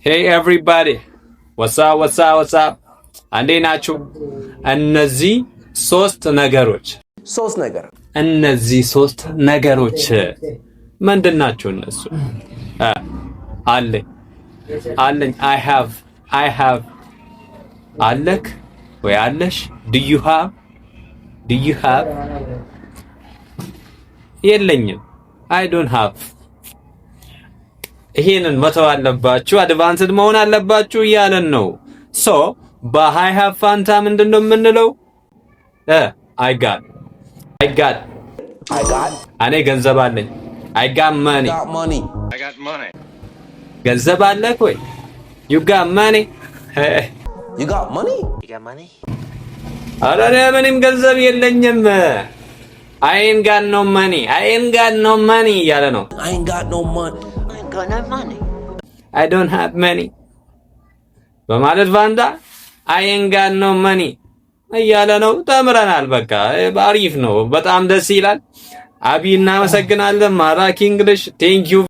Hey everybody, what's up? አንዴ ናችሁ? እነዚህ ሶስት ነገሮች እነዚህ ሶስት ነገሮች ምንድን ናቸው? እነሱ አለኝ I have አለክ ወይ አለሽ? do you have የለኝም I don't have። ይሄንን መተው አለባችሁ፣ አድቫንስድ መሆን አለባችሁ እያለን ነው። ሶ በሃይ ሃቭ ፋንታ ምንድነው የምንለው? I got እኔ ገንዘብ አለኝ። I got money ገንዘብ አለክ ወይ? you got money አረ ምንም ገንዘብ የለኝም። I ain't got no money እያለ ነው። I don't have money በማለት ቫንዳ I ain't got no money እያለ ነው። ተምረናል። በቃ አሪፍ ነው። በጣም ደስ ይላል። አቢ እናመሰግናለን። ማራኪ እንግሊሽ ቴንክ ዩ